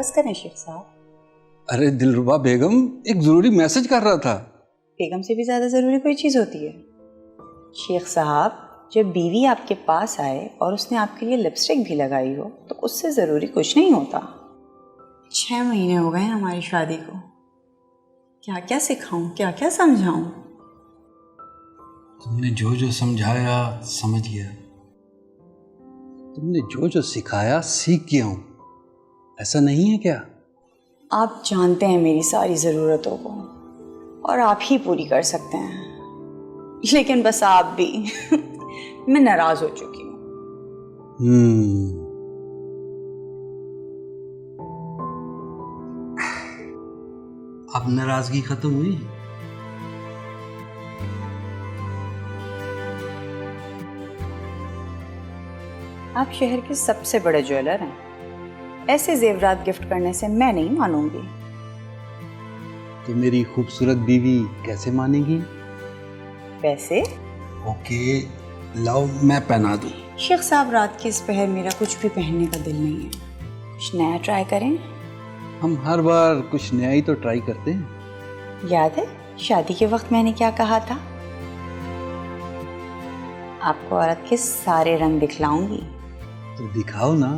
बस करें शेख साहब। अरे दिलरुबा बेगम, एक जरूरी मैसेज कर रहा था। बेगम से भी ज्यादा जरूरी कोई चीज होती है? शेख साहब, जब बीवी आपके पास आए और उसने आपके लिए लिपस्टिक भी लगाई हो तो उससे जरूरी कुछ नहीं होता। 6 महीने हो गए हमारी शादी को, क्या क्या सिखाऊं, क्या क्या समझाऊं? तुमने जो जो समझाया समझ गया, तुमने जो जो सिखाया सीख गया हूं, ऐसा नहीं है क्या? आप जानते हैं मेरी सारी ज़रूरतों को और आप ही पूरी कर सकते हैं, लेकिन बस आप भी मैं नाराज हो चुकी हूँ। अब नाराजगी खत्म हुई? आप शहर के सबसे बड़े ज्वेलर हैं, ऐसे जेवरात गिफ्ट करने से मैं नहीं मानूंगी। तो मेरी खूबसूरत बीवी कैसे मानेगी? वैसे ओके, लाओ मैं पहना दूं। शेख साहब, रात के इस पहर मेरा कुछ भी पहनने का दिल नहीं है, कुछ नया ट्राई करें। हम हर बार कुछ नया ही तो ट्राई करते हैं। याद है शादी के वक्त मैंने क्या कहा था? आपको औरत के सारे रंग दिखलाऊंगी। तो दिखाओ ना।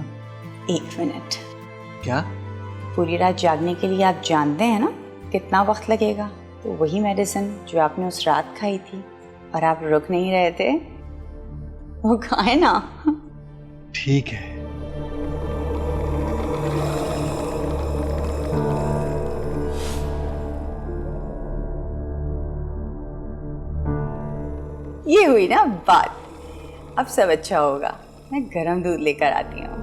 1 मिनट। क्या? पूरी रात जागने के लिए आप जानते हैं ना कितना वक्त लगेगा? तो वही मेडिसिन जो आपने उस रात खाई थी और आप रुक नहीं रहे थे, वो खाए ना। ठीक है। ये हुई ना बात। अब सब अच्छा होगा। मैं गरम दूध लेकर आती हूँ।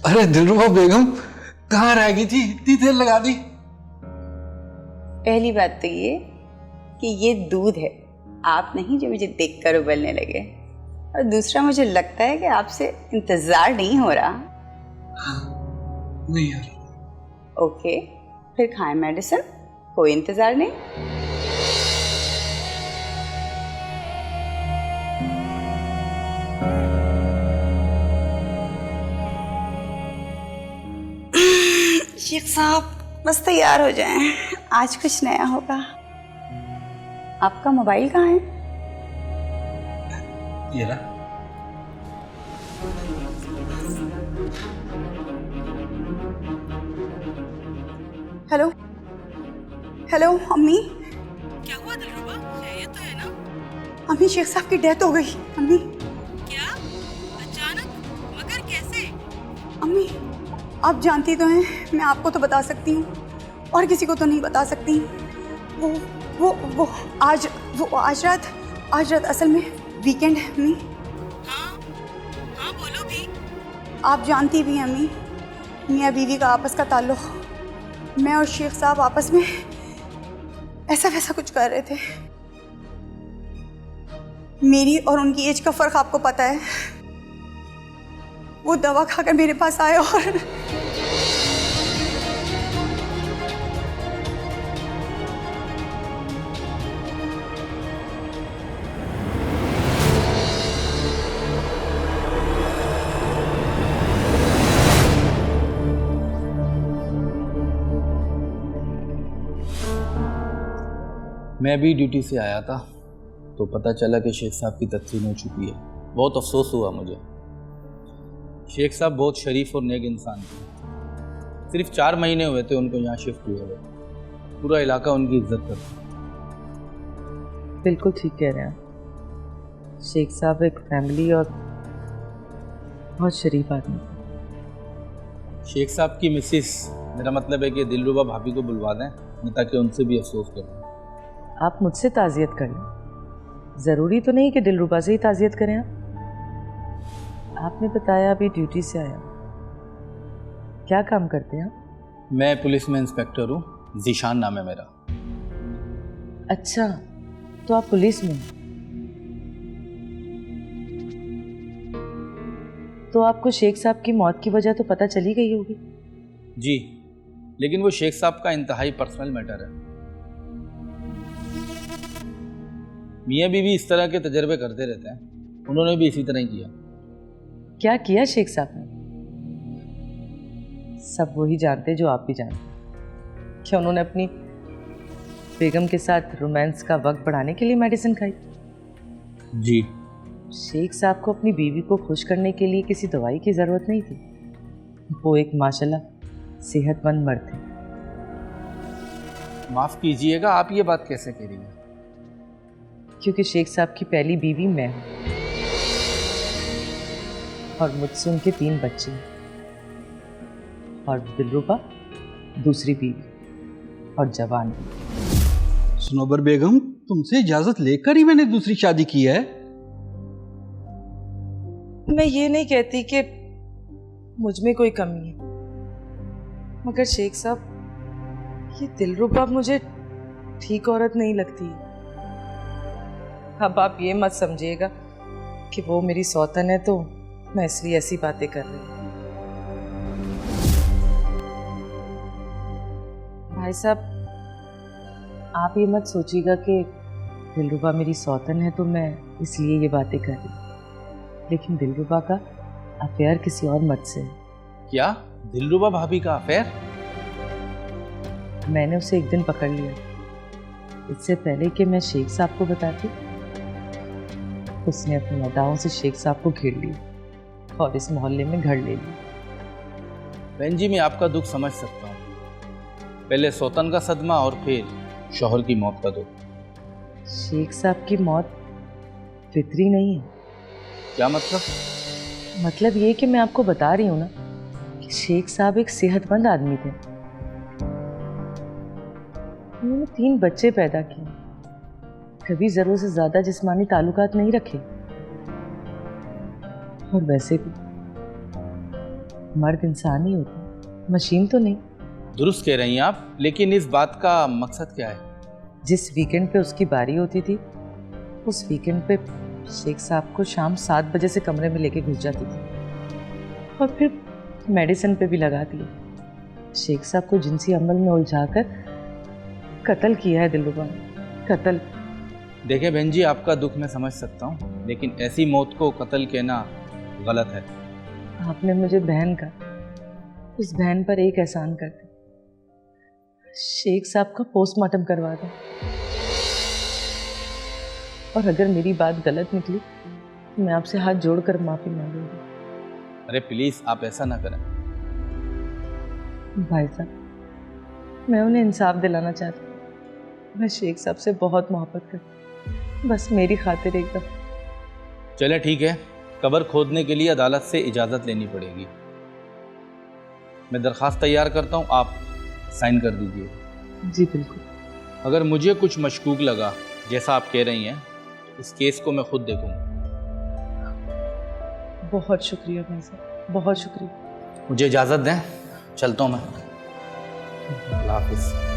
अरे दिलरुबा बेगम, कहाँ रह गई थी? इतनी देर लगा दी। पहली बात तो ये कि ये दूध है, आप नहीं जो मुझे देखकर उबलने लगे। और दूसरा, मुझे लगता है कि आपसे इंतजार नहीं हो रहा। नहीं यार। ओके, फिर खाएं मेडिसिन, कोई इंतजार नहीं। शेख साहब, बस तैयार हो जाएं, आज कुछ नया होगा। आपका मोबाइल कहाँ है? ये रहा। हेलो हेलो अम्मी। क्या हुआ दिलरुबा, खैरियत तो है ना? अम्मी, शेख साहब की डेथ हो गई। अम्मी। क्या? अचानक? मगर कैसे? अम्मी, आप जानती तो हैं, मैं आपको तो बता सकती हूँ और किसी को तो नहीं बता सकती। वो आज रात असल में वीकेंड है अम्मी। हाँ हाँ, बोलो भी। आप जानती भी हैं अम्मी, मियाँ बीवी का आपस का ताल्लुक, मैं और शेख साहब आपस में ऐसा वैसा कुछ कर रहे थे। मेरी और उनकी एज का फर्क आपको पता है। वो दवा खाकर मेरे पास आए और मैं भी ड्यूटी से आया था तो पता चला कि शेख साहब की तदफीन हो चुकी है। बहुत अफसोस हुआ मुझे। शेख साहब बहुत शरीफ और नेक इंसान थे। सिर्फ 4 महीने हुए थे उनको यहाँ शिफ्ट हुए हुए। पूरा इलाका उनकी इज्जत करता। बिल्कुल ठीक कह रहे हैं आप। शेख साहब एक फैमिली और बहुत शरीफ आदमी। शेख साहब की मिसिस, मेरा मतलब है कि दिलरुबा भाभी को बुलवा दें, मैं ताकि उनसे भी अफसोस करूँ। आप मुझसे ताज़ियत कर लें, ज़रूरी तो नहीं कि दिलरुबा से ही ताज़ियत करें आप। आपने बताया अभी ड्यूटी से आया, क्या काम करते हैं आप? मैं पुलिस में इंस्पेक्टर हूँ, जीशान नाम है मेरा। अच्छा, तो आप पुलिस में हैं। तो आपको शेख साहब की मौत की वजह तो पता चली गई होगी। जी, लेकिन वो शेख साहब का इंतहाई पर्सनल मैटर है। मियाँ बीवी इस तरह के तजर्बे करते रहते हैं, उन्होंने भी इसी तरह ही किया। क्या किया शेख साहब ने? सब वही जानते जो आप भी जानते। क्या उन्होंने अपनी बेगम के साथ रोमांस का वक्त बढ़ाने के लिए मेडिसिन खाई? जी, शेख साहब को अपनी बीवी को खुश करने के लिए किसी दवाई की ज़रूरत नहीं थी। वो एक माशाल्लाह सेहतमंद मर्द थे। माफ़ कीजिएगा, आप ये बात कैसे कह रही हैं? क्योंकि शेख साहब की पहली बीवी मैं हूँ और मुझसे उनके 3 बच्चे हैं, और दिलरुबा दूसरी बीवी और जवान भी। सुनोबर बेगम, तुमसे इजाज़त लेकर ही मैंने दूसरी शादी की है। मैं ये नहीं कहती कि मुझ में कोई कमी है, मगर शेख साहब, ये दिलरुबा मुझे ठीक औरत नहीं लगती। अब आप ये मत समझिएगा कि वो मेरी सौतन है तो मैं इसलिए ऐसी बातें कर रही हूँ। भाई साहब, आप ये मत सोचिएगा कि दिलरुबा मेरी सौतन है तो मैं इसलिए ये बातें कर रही हूँ। लेकिन दिलरुबा का अफेयर किसी और मर्द से है। क्या दिलरुबा भाभी का अफेयर? मैंने उसे एक दिन पकड़ लिया। इससे पहले कि मैं शेख साहब को बताती, उसने अपनी अदाओं से शेख साहब को घेर लिया और इस मोहल्ले में घर ले लिया। बहन जी, मैं आपका दुख समझ सकता हूँ। पहले सौतन का सदमा और फिर शौहर की मौत का दुख। शेख साहब की मौत फितरी नहीं है। क्या मतलब? मतलब ये कि मैं आपको बता रही हूँ ना कि शेख साहब एक सेहतमंद आदमी थे। उन्होंने 3 बच्चे पैदा किए, कभी ज़रूरत से ज़्यादा जिस्मानी ताल्लुकात नहीं रखे। और वैसे भी मर्द इंसान ही होता, मशीन तो नहीं। दुरुस्त कह रही हैं आप, लेकिन इस बात का मकसद क्या है? जिस वीकेंड पे उसकी बारी होती थी, उस वीकेंड पे शेख साहब को शाम 7 बजे से कमरे में लेके घुस जाती थी और फिर मेडिसिन पे भी लगा दिया। शेख साहब को जिनसी अमल में उलझाकर कत्ल किया है दिलरुबा ने, कत्ल। देखें बहन जी, आपका दुख मैं समझ सकता हूँ, लेकिन ऐसी मौत को कत्ल कहना गलत है। आपने मुझे बहन का, उस बहन पर एक एहसान कर दे, शेख साहब का पोस्टमार्टम करवा दें। और अगर मेरी बात गलत निकली तो मैं आपसे हाथ जोड़कर माफ़ी मांगूंगी। अरे प्लीज़, आप ऐसा ना करें। भाई साहब, मैं उन्हें इंसाफ दिलाना चाहती हूँ। मैं शेख साहब से बहुत मोहब्बत करती हूँ, बस मेरी खातिर एक दफ़ा। चले ठीक है, कब्र खोदने के लिए अदालत से इजाज़त लेनी पड़ेगी। मैं दरख्वास्त तैयार करता हूँ, आप साइन कर दीजिए। जी बिल्कुल। अगर मुझे कुछ मशकूक लगा, जैसा आप कह रही हैं, तो इस केस को मैं खुद देखूँगा। बहुत शुक्रिया भाई साहब, बहुत शुक्रिया। मुझे इजाज़त दें, चलता हूँ मैं। अल्लाह हाफिज़।